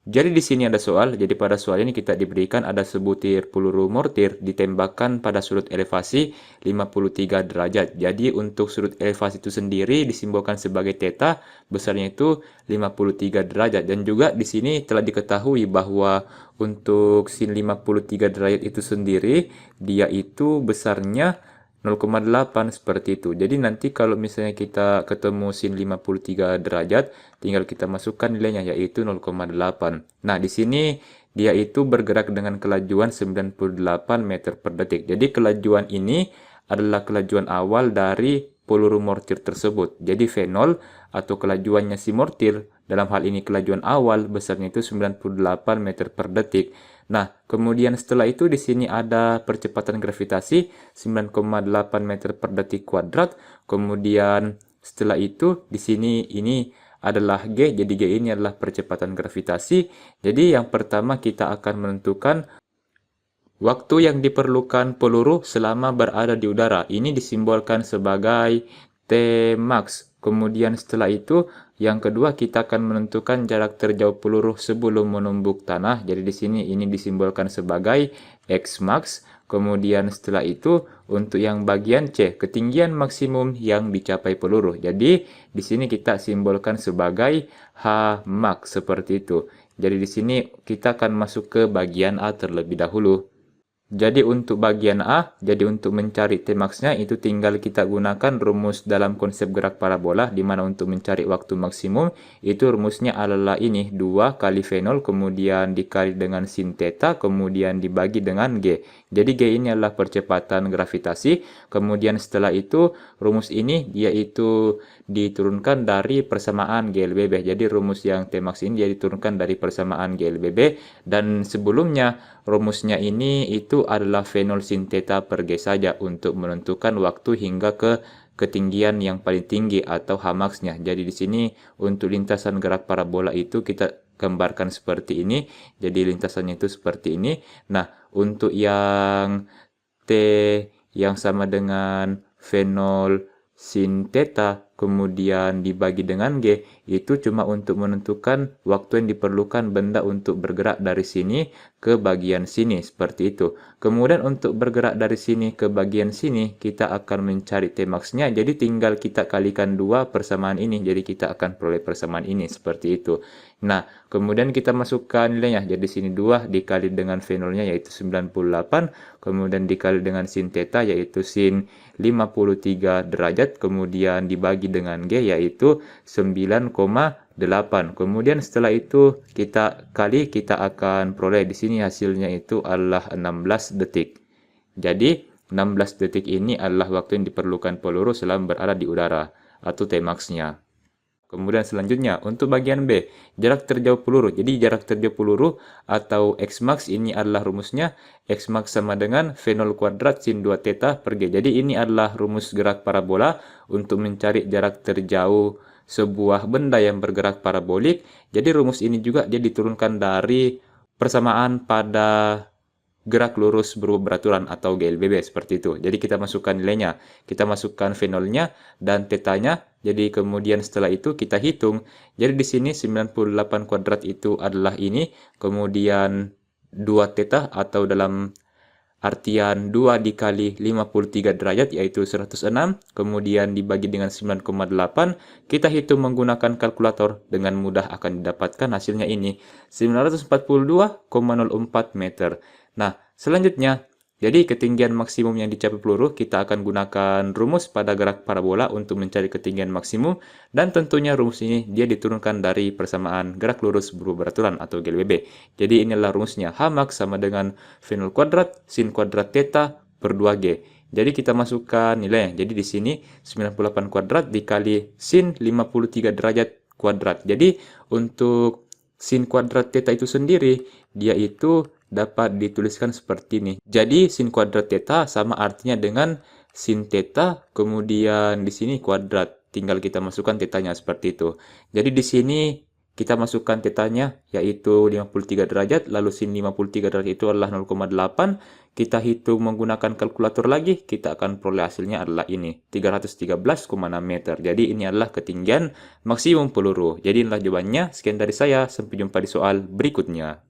Jadi di sini ada soal, jadi pada soal ini kita diberikan ada sebutir peluru mortir ditembakkan pada sudut elevasi 53 derajat. Jadi untuk sudut elevasi itu sendiri disimbolkan sebagai theta, besarnya itu 53 derajat. Dan juga di sini telah diketahui bahwa untuk sin 53 derajat itu sendiri, dia itu besarnya 0,8 seperti itu. Jadi nanti kalau misalnya kita ketemu sin 53 derajat, tinggal kita masukkan nilainya yaitu 0,8. Nah, di sini dia itu bergerak dengan kelajuan 98 meter per detik. Jadi kelajuan ini adalah kelajuan awal dari peluru mortir tersebut. Jadi V0 atau kelajuannya si mortir, dalam hal ini kelajuan awal besarnya itu 98 meter per detik. Nah, kemudian setelah itu di sini ada percepatan gravitasi 9,8 meter per detik kuadrat. Kemudian setelah itu di sini ini adalah G, jadi G ini adalah percepatan gravitasi. Jadi yang pertama kita akan menentukan waktu yang diperlukan peluru selama berada di udara. Ini disimbolkan sebagai T max. Kemudian setelah itu, yang kedua kita akan menentukan jarak terjauh peluru sebelum menumbuk tanah. Jadi di sini ini disimbolkan sebagai X max. Kemudian setelah itu, untuk yang bagian C, ketinggian maksimum yang dicapai peluru. Jadi di sini kita simbolkan sebagai H max seperti itu. Jadi di sini kita akan masuk ke bagian A terlebih dahulu. Jadi untuk bagian A, jadi untuk mencari Tmax-nya itu tinggal kita gunakan rumus dalam konsep gerak parabola, di mana untuk mencari waktu maksimum itu rumusnya adalah ini 2 kali V0 kemudian dikali dengan sin theta kemudian dibagi dengan G. Jadi G ini adalah percepatan gravitasi, kemudian setelah itu rumus ini yaitu diturunkan dari persamaan G LBB. Jadi rumus yang Tmax ini dia diturunkan dari persamaan G LBB, dan sebelumnya rumusnya ini itu adalah V0 sin theta per G saja untuk menentukan waktu hingga ke ketinggian yang paling tinggi atau Hmax-nya. Jadi di sini untuk lintasan gerak parabola itu kita gambarkan seperti ini. Jadi lintasannya itu seperti ini. Nah, untuk yang T yang sama dengan V0 sin theta kemudian dibagi dengan G, itu cuma untuk menentukan waktu yang diperlukan benda untuk bergerak dari sini ke bagian sini, seperti itu. Kemudian untuk bergerak dari sini ke bagian sini, kita akan mencari Tmax-nya, jadi tinggal kita kalikan 2 persamaan ini, jadi kita akan peroleh persamaan ini, seperti itu. Nah, kemudian kita masukkan nilainya, jadi sini 2 dikali dengan V0-nya yaitu 98, kemudian dikali dengan sin theta yaitu sin 53 derajat, kemudian dibagi dengan G yaitu 9,8. Kemudian setelah itu kita akan peroleh di sini hasilnya itu adalah 16 detik. Jadi 16 detik ini adalah waktu yang diperlukan peluru selama berada di udara atau Tmax-nya. Kemudian selanjutnya untuk bagian B, jarak terjauh peluru. Jadi jarak terjauh peluru atau X max ini adalah rumusnya X max sama dengan V0 kuadrat sin 2 theta per G. Jadi ini adalah rumus gerak parabola untuk mencari jarak terjauh sebuah benda yang bergerak parabolik. Jadi rumus ini juga dia diturunkan dari persamaan pada gerak lurus berubah beraturan atau GLBB seperti itu. Jadi kita masukkan nilainya, kita masukkan V0-nya dan θ-nya. Jadi kemudian setelah itu kita hitung. Jadi di sini 98 kuadrat itu adalah ini, kemudian 2 θ atau dalam artian 2 dikali 53 derajat yaitu 106, kemudian dibagi dengan 9,8. Kita hitung menggunakan kalkulator, dengan mudah akan didapatkan hasilnya ini 942,04 meter. Nah, selanjutnya, jadi ketinggian maksimum yang dicapai peluru, kita akan gunakan rumus pada gerak parabola untuk mencari ketinggian maksimum, dan tentunya rumus ini dia diturunkan dari persamaan gerak lurus berubah beraturan atau GLBB. Jadi inilah rumusnya, Hmax sama dengan V0 kuadrat sin kuadrat theta per 2G. Jadi kita masukkan nilainya. Jadi di sini 98 kuadrat dikali sin 53 derajat kuadrat. Jadi untuk sin kuadrat theta itu sendiri, dia itu dapat dituliskan seperti ini. Jadi sin kuadrat theta sama artinya dengan sin theta, kemudian di sini kuadrat. Tinggal kita masukkan tetanya seperti itu. Jadi di sini kita masukkan tetanya yaitu 53 derajat, lalu sin 53 derajat itu adalah 0,8. Kita hitung menggunakan kalkulator lagi, kita akan peroleh hasilnya adalah ini, 313,6 meter. Jadi ini adalah ketinggian maksimum peluru. Jadi inilah jawabannya. Sekian dari saya, sampai jumpa di soal berikutnya.